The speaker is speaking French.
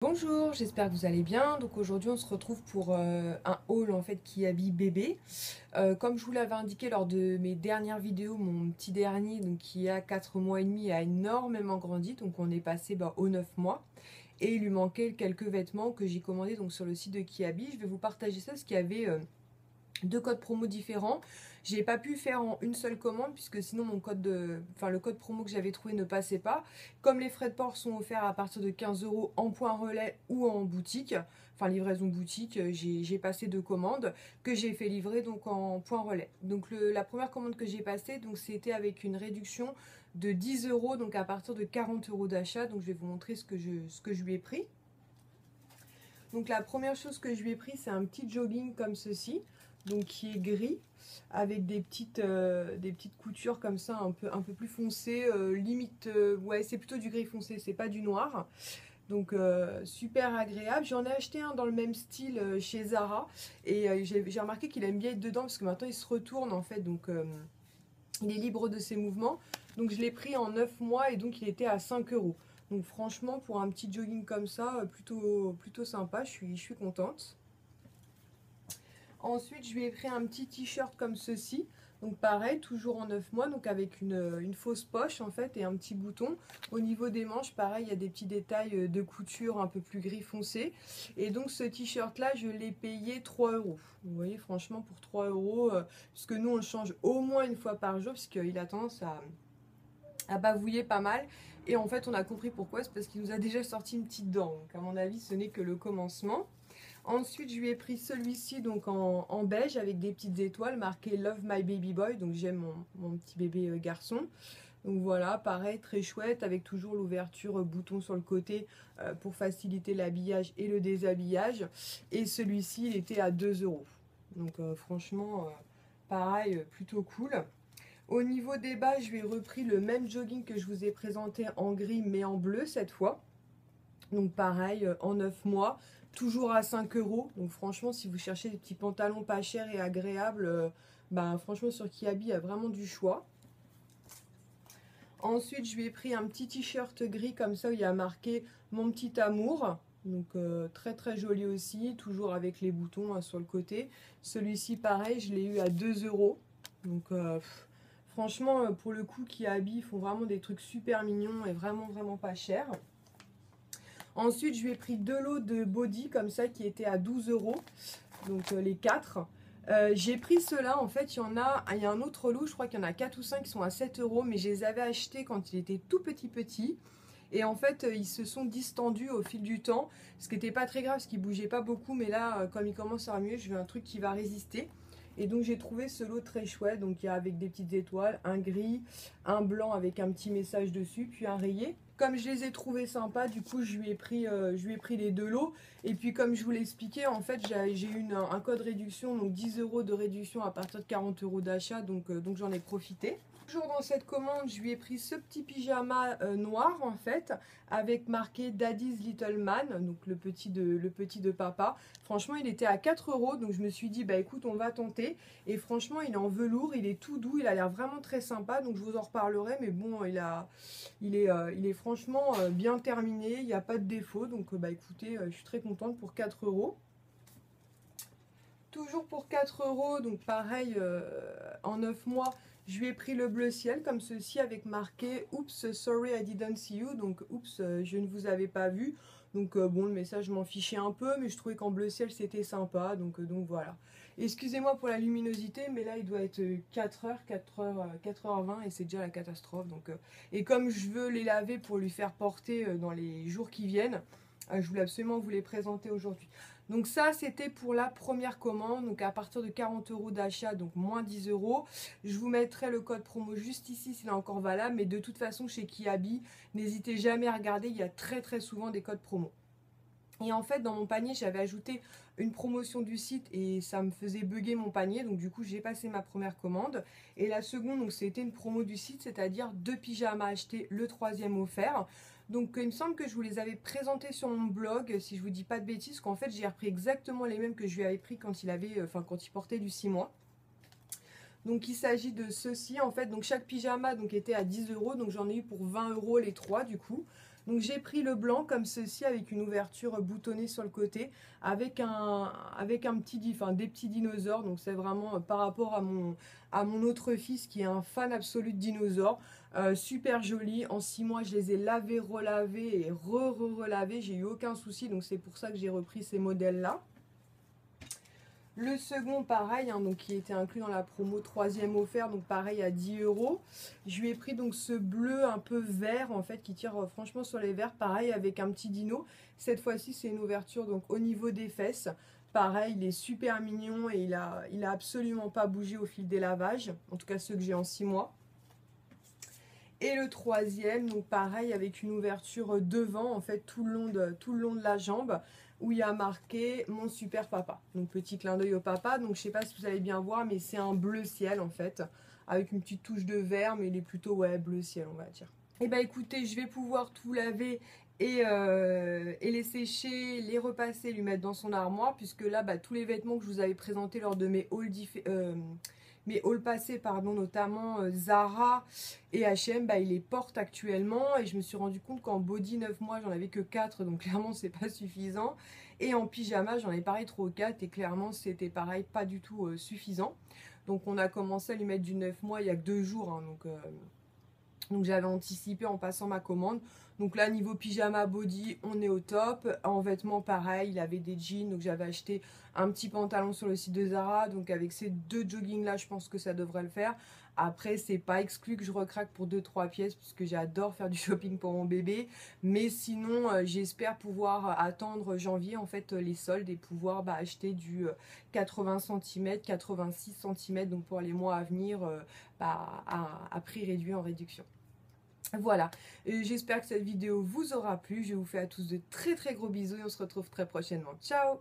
Bonjour, j'espère que vous allez bien. Donc aujourd'hui on se retrouve pour un haul en fait qui habille bébé. Comme je vous l'avais indiqué lors de mes dernières vidéos, mon petit dernier donc qui a 4 mois et demi a énormément grandi. Donc on est passé aux 9 mois. Et il lui manquait quelques vêtements que j'ai commandés donc sur le site de Kiabi. Je vais vous partager ça parce qu'il y avait deux codes promo différents. J'ai pas pu faire en une seule commande puisque sinon le code promo que j'avais trouvé ne passait pas. Comme les frais de port sont offerts à partir de 15 € en point relais ou en boutique, enfin livraison boutique, j'ai passé deux commandes que j'ai fait livrer donc en point relais. Donc la première commande que j'ai passée, donc c'était avec une réduction de 10 € donc à partir de 40 € d'achat. Donc je vais vous montrer ce que je lui ai pris. Donc la première chose que je lui ai pris, c'est un petit jogging comme ceci, donc qui est gris, avec des petites coutures comme ça, un peu plus foncées, limite, ouais, c'est plutôt du gris foncé, c'est pas du noir. Donc super agréable. J'en ai acheté un dans le même style chez Zara, et j'ai remarqué qu'il aime bien être dedans, parce que maintenant il se retourne en fait, donc il est libre de ses mouvements. Donc je l'ai pris en 9 mois, et donc il était à 5 €. Donc franchement, pour un petit jogging comme ça, plutôt sympa, je suis contente. Ensuite, je lui ai pris un petit t-shirt comme ceci. Donc pareil, toujours en 9 mois, donc avec une fausse poche en fait et un petit bouton. Au niveau des manches, pareil, il y a des petits détails de couture un peu plus gris foncé. Et donc ce t-shirt là, je l'ai payé 3 €. Vous voyez, franchement, pour 3 €, puisque nous on le change au moins une fois par jour, puisqu'il a tendance à bavouiller pas mal. Et en fait, on a compris pourquoi, c'est parce qu'il nous a déjà sorti une petite dent. Donc à mon avis, ce n'est que le commencement. Ensuite, je lui ai pris celui-ci donc en beige avec des petites étoiles marquées Love My Baby Boy. Donc j'aime mon petit bébé garçon. Donc voilà, pareil, très chouette avec toujours l'ouverture bouton sur le côté pour faciliter l'habillage et le déshabillage. Et celui-ci, il était à 2 €. Donc franchement, pareil, plutôt cool. Au niveau des bas, je lui ai repris le même jogging que je vous ai présenté en gris mais en bleu cette fois. Donc pareil, en 9 mois, toujours à 5 €. Donc franchement, si vous cherchez des petits pantalons pas chers et agréables, franchement sur Kiabi, il y a vraiment du choix. Ensuite, je lui ai pris un petit t-shirt gris comme ça où il y a marqué Mon petit amour. Donc très très joli aussi, toujours avec les boutons sur le côté. Celui-ci pareil, je l'ai eu à 2 €. Donc franchement, pour le coup, Kiabi, ils font vraiment des trucs super mignons et vraiment pas chers. Ensuite, je lui ai pris deux lots de body comme ça qui étaient à 12 €. Donc les 4. J'ai pris ceux-là, en fait, il y a un autre lot, je crois qu'il y en a 4 ou 5 qui sont à 7 €, mais je les avais achetés quand il était tout petit. Et en fait, ils se sont distendus au fil du temps, ce qui n'était pas très grave, parce qu'ils bougeaient pas beaucoup, mais là, comme il commence à mieux, je veux un truc qui va résister. Et donc j'ai trouvé ce lot très chouette, donc il y a avec des petites étoiles, un gris, un blanc avec un petit message dessus, puis un rayé. Comme je les ai trouvés sympas, du coup je lui ai pris les deux lots. Et puis comme je vous l'ai expliqué, en fait j'ai eu un code réduction, donc 10 € de réduction à partir de 40 € d'achat, donc j'en ai profité. Toujours dans cette commande, je lui ai pris ce petit pyjama noir en fait, avec marqué Daddy's Little Man, donc le petit de papa. Franchement, il était à 4 €, donc je me suis dit, bah écoute, on va tenter. Et franchement, il est en velours, il est tout doux, il a l'air vraiment très sympa, donc je vous en reparlerai. Mais bon, il est franchement bien terminé, il n'y a pas de défaut, donc bah écoutez, je suis très contente pour 4 €. Toujours pour 4 €, donc pareil, en 9 mois, je lui ai pris le bleu ciel comme ceci avec marqué Oops, sorry I didn't see you. Donc oups, je ne vous avais pas vu. Donc bon, le message m'en fichait un peu, mais je trouvais qu'en bleu ciel c'était sympa. Donc voilà. Excusez-moi pour la luminosité, mais là il doit être 4h20 et c'est déjà la catastrophe. Donc, et comme je veux les laver pour lui faire porter dans les jours qui viennent, je voulais absolument vous les présenter aujourd'hui. Donc ça, c'était pour la première commande. Donc à partir de 40 € d'achat, donc moins 10 €. Je vous mettrai le code promo juste ici s'il est encore valable. Mais de toute façon, chez Kiabi, n'hésitez jamais à regarder. Il y a très souvent des codes promo. Et en fait, dans mon panier, j'avais ajouté une promotion du site et ça me faisait bugger mon panier. Donc du coup, j'ai passé ma première commande. Et la seconde, donc c'était une promo du site, c'est-à-dire 2 pyjamas achetés, le troisième offert. Donc il me semble que je vous les avais présentés sur mon blog, si je vous dis pas de bêtises, qu'en fait j'ai repris exactement les mêmes que je lui avais pris quand quand il portait du 6 mois. Donc il s'agit de ceci en fait. Donc chaque pyjama donc était à 10 €, donc j'en ai eu pour 20 € les trois du coup. Donc j'ai pris le blanc comme ceci avec une ouverture boutonnée sur le côté avec un petit, enfin des petits dinosaures. Donc c'est vraiment par rapport à mon autre fils qui est un fan absolu de dinosaures. Super joli. En 6 mois, je les ai lavés, relavés et relavés. J'ai eu aucun souci. Donc c'est pour ça que j'ai repris ces modèles-là. Le second, pareil, hein, donc qui était inclus dans la promo 3e offert, donc pareil à 10 euros. Je lui ai pris donc ce bleu un peu vert, en fait, qui tire franchement sur les verts, pareil avec un petit dino. Cette fois-ci, c'est une ouverture donc au niveau des fesses. Pareil, il est super mignon et il a absolument pas bougé au fil des lavages, en tout cas ceux que j'ai en 6 mois. Et le troisième, donc pareil, avec une ouverture devant, en fait, tout le long de la jambe, où il y a marqué mon super papa. Donc petit clin d'œil au papa. Donc je sais pas si vous allez bien voir, mais c'est un bleu ciel en fait, avec une petite touche de vert, mais il est plutôt ouais bleu ciel on va dire. Et bah écoutez, je vais pouvoir tout laver et les sécher, les repasser, lui mettre dans son armoire, puisque là bah, tous les vêtements que je vous avais présentés lors de mes hauls passés, pardon, notamment Zara et H&M, bah, ils les portent actuellement et je me suis rendu compte qu'en body 9 mois j'en avais que 4, donc clairement c'est pas suffisant, et en pyjama j'en ai pareil 3 ou 4 et clairement c'était pareil pas du tout suffisant. Donc on a commencé à lui mettre du 9 mois il y a que 2 jours, hein, donc j'avais anticipé en passant ma commande. Donc là niveau pyjama body on est au top. En vêtements pareil, il avait des jeans, donc j'avais acheté un petit pantalon sur le site de Zara. Donc avec ces 2 jogging là je pense que ça devrait le faire. Après c'est pas exclu que je recraque pour 2-3 pièces puisque j'adore faire du shopping pour mon bébé. Mais sinon j'espère pouvoir attendre janvier en fait les soldes et pouvoir acheter du 80 cm, 86 cm donc pour les mois à venir à prix réduit en réduction. Voilà, j'espère que cette vidéo vous aura plu. Je vous fais à tous de très gros bisous et on se retrouve très prochainement. Ciao!